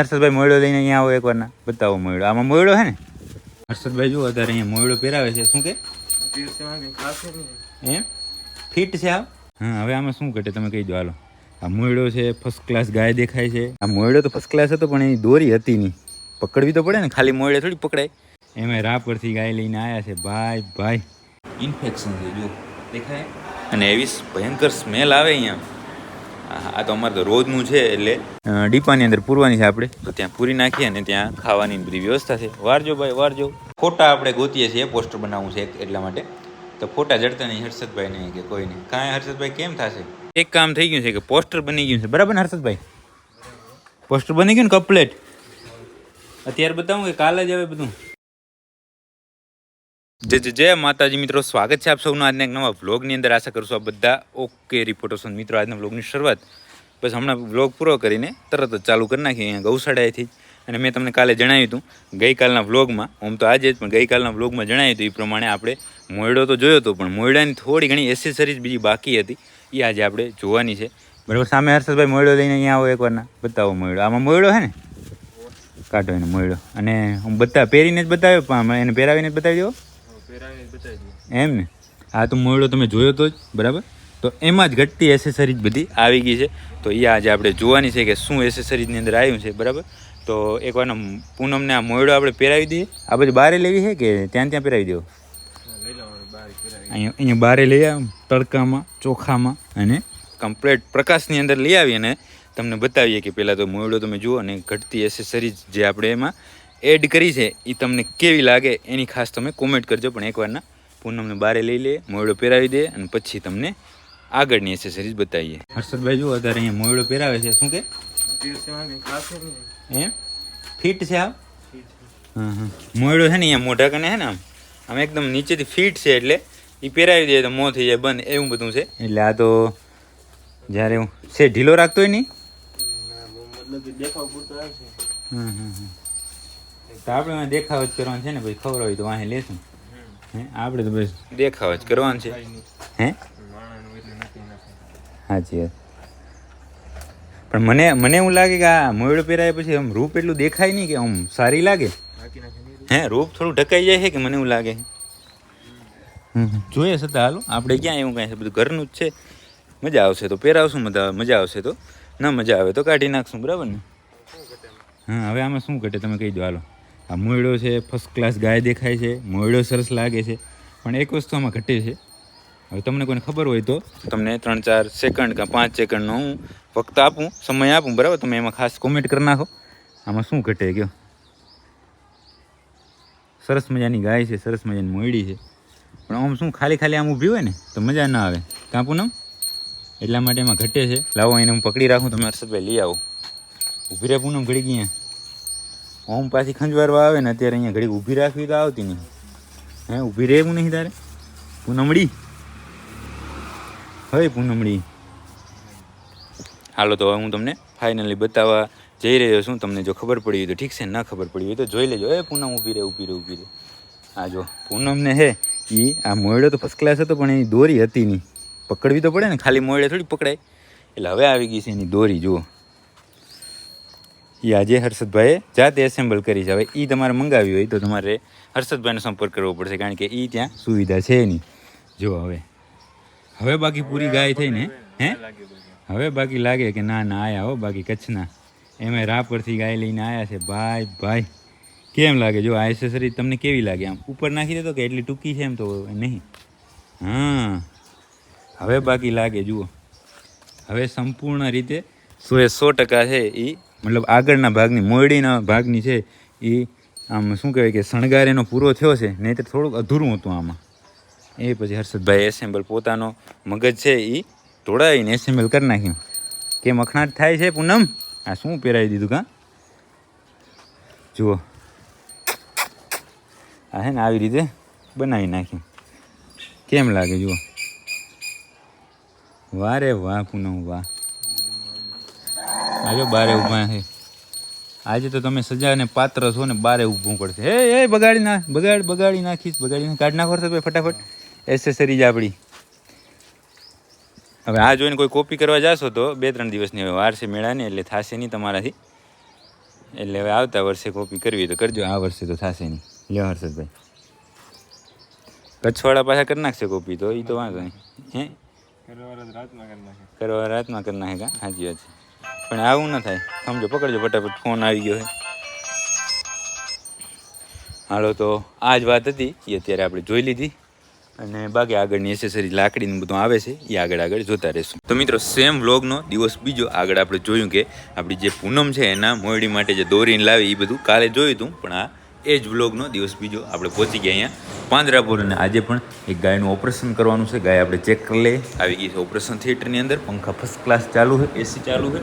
હર્ષદભાઈ મોયડો લઈને અહીંયા આવો એકવાર ના બતાવો મોયડો. આમાં મોયડો હે ને હર્ષદભાઈ જુઓ અત્યારે અહીંયા મોયડો પહેરાવે છે. શું કે એમ ફિટ છે આ? હા, હવે આમાં શું ઘટે તમે કહી દો હાલો. આ મોયડો છે, ફર્સ્ટ ક્લાસ ગાય દેખાય છે. આ મોયડો તો ફર્સ્ટ ક્લાસ હતો, પણ એની દોરી હતી નહીં. પકડવી તો પડે ને, ખાલી મોયડે થોડી પકડાય. એમાં રાપરથી ગાય લઈને આવ્યા છે. ભાઈ ઇન્ફેક્શન છે જો દેખાય, અને એવી ભયંકર સ્મેલ આવે અહીંયા. આ તો અમારે તો રોજનું છે, એટલે ડીપાની અંદર પૂરવાની છે આપણે, તો ત્યાં પૂરી નાખીએ અને ત્યાં ખાવાની બધી વ્યવસ્થા છે. વારજો ભાઈ વારજો. ફોટા આપણે ગોતીએ છીએ, પોસ્ટર બનાવવું છે એટલા માટે. તો ફોટા જડતા નહીં હર્ષદભાઈને કે કોઈ નહીં. કાંઈ હર્ષદભાઈ કેમ થશે? એક કામ થઈ ગયું છે કે પોસ્ટર બની ગયું છે. બરાબર ને હર્ષદભાઈ? પોસ્ટર બની ગયું ને કમ્પ્લીટ. અત્યારે બતાવું કે કાલે જ આવે બધું? જય માતાજી મિત્રો, સ્વાગત છે આપ સૌનું આજના એક નવા વ્લોગની અંદર. આશા કરું છું આપ બધા ઓકે રિપોર્ટર્સ. મિત્રો આજના વ્લોગની શરૂઆત બસ હમણાં વ્લોગ પૂરો કરીને તરત જ ચાલુ કરી નાખી અહીંયા ગૌશાળાએથી. અને મેં તમને કાલે જણાવ્યું હતું ગઈકાલના વ્લોગમાં, આમ તો આજે જ પણ ગઈકાલના વ્લોગમાં જણાવ્યું હતું એ પ્રમાણે આપણે મોયડો તો જોયો હતો, પણ મોયડાની થોડી ઘણી એસેસરીઝ બીજી બાકી હતી, એ આજે આપણે જોવાની છે. બરાબર, સામે હર્ષદભાઈ મોયડો લઈને અહીંયા આવો એકવાર ના બતાવો મોયડો. આમાં મોયડો હે ને, કાઢો એને મોયડો. અને હું પહેરીને જ બતાવ્યો, પણ એને પહેરાવીને જ બતાવી દો એમ ને. આ તો મોયડો તમે જોયો તો જ બરાબર, તો એમાં જ ઘટતી એસેસરીઝ બધી આવી ગઈ છે. તો એ આજે આપણે જોવાની છે કે શું એસેસરીઝની અંદર આવ્યું છે. બરાબર, તો એકવારનો પૂનમને આ મોયડો આપણે પહેરાવી દઈએ. આ બધી બારે લેવી છે કે ત્યાં પહેરાવી દેવો? અહીંયા બારે લઈ આવ, તડકામાં ચોખામાં અને કમ્પ્લેટ પ્રકાશની અંદર લઈ આવીએ અને તમને બતાવીએ કે પહેલાં તો મોયડો તમે જુઓ અને ઘટતી એસેસરીઝ જે આપણે એમાં એડ કરી છે એ તમને કેવી લાગે એની ખાસ તમે કોમેન્ટ કરજો. પણ એકવારના પૂનમને બારે લઈ લે, મોયડો પહેરાવી દે અને પછી તમને આગળની એસેસરીઝ બતાવીએ. હર્ષદભાઈ જુઓ અત્યારે અહીંયા મોયડો પહેરાવે છે. શું કે એમ ફિટ છે આ? હા, મોયડો છે ને અહીંયા મોઢા કને છે ને આમ એકદમ નીચેથી ફિટ છે, એટલે એ પહેરાવી દે તો મોં થઈ જાય બંધ, એવું બધું છે. એટલે આ તો જ્યારે હું છે ઢીલો રાખતો હોય નહીં. તો આપણે દેખાવ જ કરવાનું છે ને ભાઈ, ખબર હોય તો વાંહે લેશું. હે આપણે તો બસ દેખાવ જ કરવાનું છે. હે સાચી વાત. પણ મને એવું લાગે કે આ મોયડો પહેરાય પછી આમ રૂપ એટલું દેખાય નહીં, કે આમ સારી લાગે. હે રૂપ થોડું ઢકાઈ જાય છે કે મને એવું લાગે. જોઈએ છતાં હાલો, આપણે ક્યાં એવું કાંઈ છે, બધું ઘરનું જ છે. મજા આવશે તો પહેરાવશું, મજા આવશે તો, ના મજા આવે તો કાઢી નાખશું. બરાબર ને? હા, હવે આમાં શું ઘટે તમે કહી દો હાલો. આ મોયડો છે, ફર્સ્ટ ક્લાસ ગાય દેખાય છે, મોયડો સરસ લાગે છે, પણ એક વસ્તુ આમાં ઘટે છે. હવે તમને કોઈને ખબર હોય તો તમને 3-4 સેકન્ડ કે 5 સેકન્ડનો હું વખત આપું, સમય આપું. બરાબર, તમે એમાં ખાસ કોમેન્ટ કરી નાખો આમાં શું ઘટે. ગયો સરસ મજાની ગાય છે, સરસ મજાની મોયડી છે, પણ આમ શું ખાલી આમ ઊભી હોય ને તો મજા ના આવે. કાં પૂનમ? એટલા માટે એમાં ઘટે છે. લાવો એને હું પકડી રાખું, તમે હર્ષદભાઈ લઈ આવો. ઊભી રહે પૂનમ ઘડીક. અહીંયા ઓમ પાછી ખંજવારવા આવે ને, અત્યારે અહીંયા ઘડીક ઊભી રાખવી તો આવતી નહીં. હે ઊભી રહેવું નહીં તારે પૂનમડી? હવે પૂનમડી હાલો, તો હવે હું તમને ફાઇનલી બતાવવા જઈ રહ્યો છું. તમને જો ખબર પડી હોય તો ઠીક છે, ના ખબર પડી હોય તો જોઈ લેજો. પૂનમ ઊભી રહે. આ જો પૂનમને હે એ આ મોયડો તો ફર્સ્ટ ક્લાસ હતો, પણ એની દોરી હતી નહીં. પકડવી તો પડે ને, ખાલી મોયડે થોડી પકડાય. એટલે હવે આવી ગઈ છે એની દોરી. જુઓ, એ આજે હર્ષદભાઈએ જાતે એસેમ્બલ કરી છે. હવે એ તમારે મંગાવી હોય તો તમારે હર્ષદભાઈનો સંપર્ક કરવો પડશે, કારણ કે એ ત્યાં સુવિધા છે નહીં. જો હવે બાકી પૂરી ગાય થઈને હવે બાકી લાગે કે ના આયા હો બાકી કચ્છના. એમાં રાપરથી ગાય લઈને આવ્યા છે. ભાઈ કેમ લાગે? જો આ એસેસરી તમને કેવી લાગે? આમ ઉપર નાખી દેતો કે એટલી ટૂંકી છે? એમ તો નહીં. હા, હવે બાકી લાગે. જુઓ, હવે સંપૂર્ણ રીતે 100% છે એ, મતલબ આગળના ભાગની મોયડીના ભાગની છે એ આમ શું કહેવાય કે શણગાર એનો પૂરો થયો છે, નહીં તો થોડુંક અધૂરું હતું આમાં. એ પછી હર્ષદભાઈ એસેમ્બલ પોતાનો મગજ છે એ તોડાવીને એસેમ્બલ કરી નાખ્યું. કેમ અખણાટ થાય છે પૂનમ? આ શું પહેરાવી દીધું? કાં જુઓ, આ હે ને આવી રીતે બનાવી નાખ્યું. કેમ લાગે? જુઓ, વાહ રે વાહ પૂનમ વાહ. આજો બારે ઊભા છે. આજે તો તમે સજાને પાત્ર છો ને, બારે ઊભું પડશે. હે બગાડી નાખીશ. કાઢી નાખો તો ફટાફટ એસેસરીજ આપણી. હવે આ જોઈને કોઈ કોપી કરવા જાશો તો 2-3 દિવસની હવે વાર છે મેળાની, એટલે થશે નહીં તમારાથી. એટલે હવે આવતા વર્ષે કોપી કરવી તો કરજો, આ વર્ષે તો થશે નહીં. લ્યો હર્ષદભાઈ, કચ્છવાળા પાછા કરી નાખશે કોપી, તો એ તો વાંધો નહીં. હે કરવા રાતમાં કરી નાખે કા? સાચી વાત છે, પણ આવું ન થાય. સમજો, પકડજો ફટાફટ, ફોન આવી ગયો છે. હાલો, તો આ જ વાત હતી એ અત્યારે આપણે જોઈ લીધી, અને બાકી આગળની એસેસરી લાકડીનું બધું આવે છે એ આગળ જોતા રહીશું. તો મિત્રો, સેમ વ્લોગનો દિવસ બીજો આગળ આપણે જોયું કે આપણી જે પૂનમ છે એના મોયડી માટે જે દોરીને લાવી એ બધું કાલે જોયું હતું, પણ આ એ જ વ્લોગનો દિવસ બીજો આપણે પહોંચી ગયા અહીંયા પાંજરાપુર. અને આજે પણ એક ગાયનું ઓપરેશન કરવાનું છે. ગાય આપણે ચેક કરી લઈએ, આવી ગઈ છે ઓપરેશન થિયેટરની અંદર. પંખા ફર્સ્ટ ક્લાસ ચાલુ છે, એસી ચાલુ છે.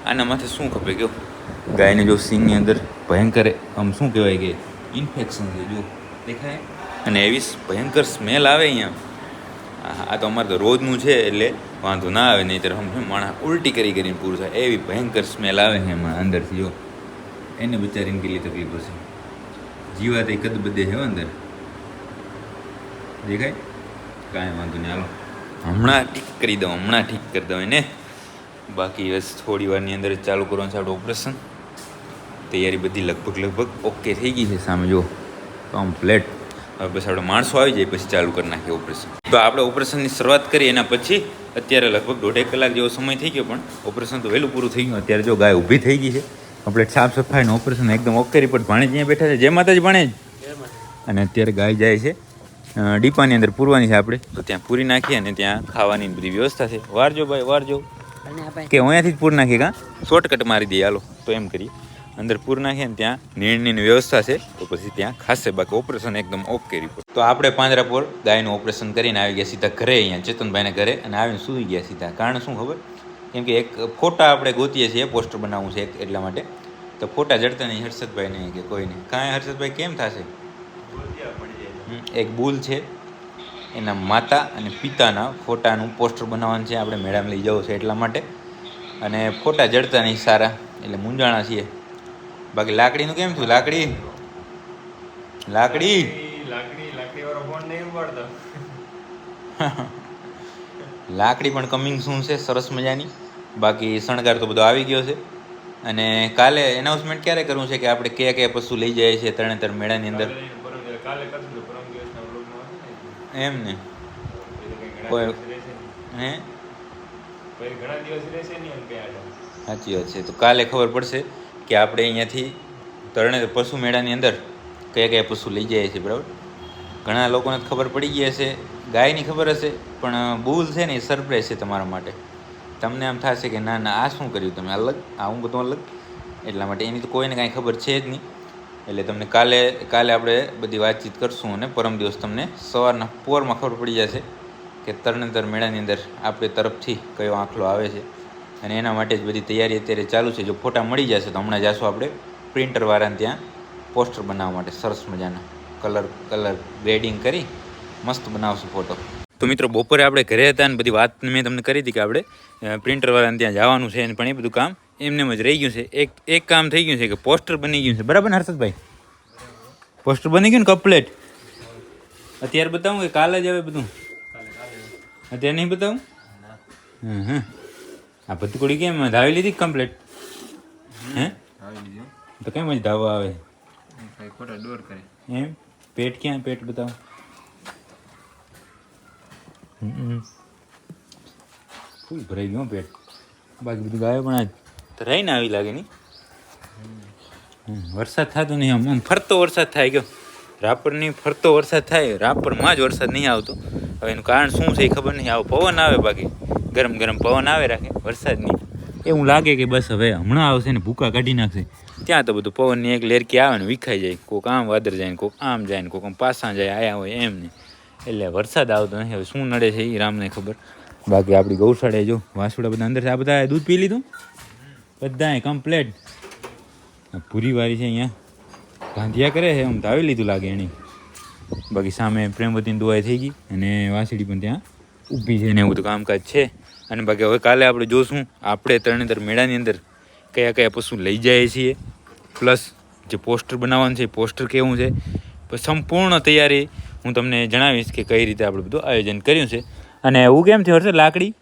આના માથે શું ખપે ગયો, ગાયને જો સિંગની અંદર ભયંકર આમ શું કહેવાય કે ઇન્ફેક્શન છે, જો દેખાય, અને એવી ભયંકર સ્મેલ આવે અહીંયા. આ તો અમારે તો રોજનું છે એટલે વાંધો ના આવે, નહીં ત્યારે સમજો માણસ ઉલટી કરીને પૂરું થાય, એવી ભયંકર સ્મેલ આવે છે એમાં અંદરથી. જો એને બિચારીને કેટલી તકલીફ હશે, જીવાત એ કદ બધે છે અંદર, દેખાય? કાંઈ વાંધો નહીં, હાલો હમણાં ઠીક કરી દઉં એને. બાકી બસ થોડી વારની અંદર જ ચાલુ કરવાનું છે આપણું ઓપરેશન. તૈયારી બધી લગભગ ઓકે થઈ ગઈ છે. સામે જો કમ્પ્લેટ. હવે બસ આપણે માણસો આવી જાય પછી ચાલુ કરી નાખીએ ઓપરેશન. તો આપણે ઓપરેશનની શરૂઆત કરી, એના પછી અત્યારે લગભગ 1.5 કલાક જેવો સમય થઈ ગયો, પણ ઓપરેશન તો વહેલું પૂરું થઈ ગયું. અત્યારે જો ગાય ઊભી થઈ ગઈ છે, કમ્પ્લેટ સાફ સફાઈનું ઓપરેશન એકદમ ઓકે રિપોર્ટ. ભાણેજ અહીંયા બેઠા છે, જય માતાજી ભાણેજ. અને અત્યારે ગાય જાય છે ડીપાની અંદર પૂરવાની છે આપણે, તો ત્યાં પૂરી નાખીએ, અને ત્યાં ખાવાની બધી વ્યવસ્થા છે. વારજો ભાઈ વારજો, કે અહીંયાથી જ પૂર નાખીએ કાં શોર્ટકટ મારી દઈએ, હાલો તો એમ કરીએ. અંદર પૂર નાખીએ ને ત્યાં નીણની વ્યવસ્થા છે, તો પછી ત્યાં ખાશે. બાકી ઓપરેશન એકદમ ઓકે રિપોર્ટ. તો આપણે પાંજરાપોર ગાયનું ઓપરેશન કરીને આવી ગયા સીધા ઘરે, અહીંયા ચેતનભાઈને ઘરે, અને આવીને સૂઈ ગયા સીધા. કારણ શું ખબર? કેમ કે એક ફોટા આપણે ગોતીએ છીએ, પોસ્ટર બનાવવું છે એટલા માટે. તો ફોટા જડતા નહીં હર્ષદભાઈને કે કોઈને. કાંઈ હર્ષદભાઈ કેમ થશે? એક બુલ છે, એના માતા અને પિતાના ફોટાનું પોસ્ટર બનાવવાનું છે, આપણે મેળામાં લઈ જવું છે એટલા માટે. અને ફોટા જડતા નહીં સારા, એટલે મૂંઝાણા છીએ. બાકી લાકડીનું કેમ થયું? લાકડી લાકડી પણ કમિંગ સૂન છે, સરસ મજાની. બાકી શણગાર તો બધો આવી ગયો છે. અને કાલે એનાઉન્સમેન્ટ ક્યારે કરવું છે કે આપણે કયા પશુ લઈ જાય છે તરણેતર મેળાની અંદર? એમ ને કોઈ હે સાચી વાત છે. તો કાલે ખબર પડશે કે આપણે અહીંયાથી તરણેતર પશુ મેળાની અંદર કયા પશુ લઈ જાય છે, બરાબર? ઘણા લોકોને ખબર પડી ગઈ હશે, ગાયની ખબર હશે, પણ બુલ છે ને એ સરપ્રાઈઝ છે તમારા માટે. તમને આમ થશે કે ના આ શું કર્યું તમે, અલગ આવું બધું અલગ, એટલા માટે એની તો કોઈને કાંઈ ખબર છે જ નહીં. એટલે તમને કાલે આપણે બધી વાતચીત કરશું, અને પરમ દિવસ તમને સવારના પોરમાં ખબર પડી જશે કે તરણેતર મેળાની અંદર આપણે તરફથી કયો આંખલો આવે છે. અને એના માટે જ બધી તૈયારી અત્યારે ચાલુ છે. જો ફોટા મળી જશે તો હમણાં જઈશું આપણે પ્રિન્ટરવાળાને ત્યાં પોસ્ટર બનાવવા માટે. સરસ મજાના કલર ગ્રેડિંગ કરી મસ્ત બનાવશું ફોટો. તો મિત્રો, બપોરે આપણે ઘરે હતા અને બધી વાત મેં તમને કરી હતી કે આપણે પ્રિન્ટરવાળાને ત્યાં જવાનું છે, પણ એ બધું કામ એમને જ રહી ગયું છે. એક કામ થઈ ગયું છે કે પોસ્ટર બની ગયું છે, બરાબર ને હર્ષદભાઈ? પોસ્ટર બની ગયું ને કમ્પ્લેટ. અત્યારે બતાવું કે કાલે જ આવે બધું? અત્યારે નહીં બતાવું? આ ભતકુડી કેમ ધાવી લીધી કમ્પ્લેટ? હે તો કેમ જ ધાવા આવે એમ? પેટ ક્યાં? પેટ બતાવો. ફૂલ ભરાઈ ગયું પેટ. બાકી બધું ગાયો પણ આજ રહીને આવી લાગે નહીં. વરસાદ થતો નહીં, આમ ફરતો વરસાદ થાય ગયો. રાપરની ફરતો વરસાદ થાય, રાપરમાં જ વરસાદ નહીં આવતો. હવે એનું કારણ શું છે એ ખબર નહીં. આવો પવન આવે, બાકી ગરમ પવન આવે રાખે, વરસાદ નહીં. એવું લાગે કે બસ હવે હમણાં આવશે ને ભૂકા કાઢી નાખશે. ત્યાં તો બધું પવનની એક લેરકી આવે ને વિખાઈ જાય. કોક આમ વાદર જાય ને કોક આમ જાય ને કોક આમ પાછા જાય, આયા હોય એમ નહીં. એટલે વરસાદ આવતો નથી. હવે શું નડે છે એ રામને ખબર. બાકી આપણી ગૌશાળાએ જો વાસુડા બધા અંદર છે. આ બધા દૂધ પી લીધું બધાએ કમ્પ્લેટ. પૂરી વારી છે અહીંયા ગાંધિયા કરે છે, આમ ધાવી લીધું લાગે એની. બાકી સામે પ્રેમવતીની દુઆઈ થઈ ગઈ, અને વાસળી પણ ત્યાં ઊભી છે, ને એવું બધું કામકાજ છે. અને બાકી હવે કાલે આપણે જોશું આપણે તરણેતર મેળાની અંદર કયા પશુ લઈ જઈએ છીએ, પ્લસ જે પોસ્ટર બનાવવાનું છે એ પોસ્ટર કેવું છે. પછી સંપૂર્ણ તૈયારી હું તમને જણાવીશ કે કઈ રીતે આપણે બધું આયોજન કર્યું છે. અને એવું કેમ થયું હશે? લાકડી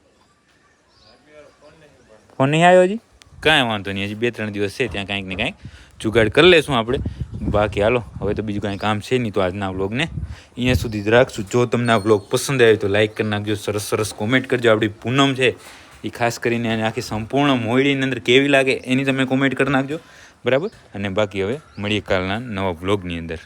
ફોન નહીં આવ્યો હજી? કાંઈ વાંધો નહીં, હજી 2-3 દિવસ છે, ત્યાં કાંઈક ને કાંઈક જુગાડ કરી લેશું આપણે. બાકી હાલો, હવે તો બીજું કાંઈ કામ છે નહીં, તો આજના વ્લોગને અહીંયા સુધી જ રાખશું. જો તમને આ વ્લોગ પસંદ આવે તો લાઇક કરી નાખજો, સરસ સરસ કોમેન્ટ કરજો. આપણી પૂનમ છે એ ખાસ કરીને અને આખી સંપૂર્ણ મોયડીની અંદર કેવી લાગે એની તમે કોમેન્ટ કરી નાખજો, બરાબર. અને બાકી હવે મળીએ કાલના નવા વ્લોગની અંદર.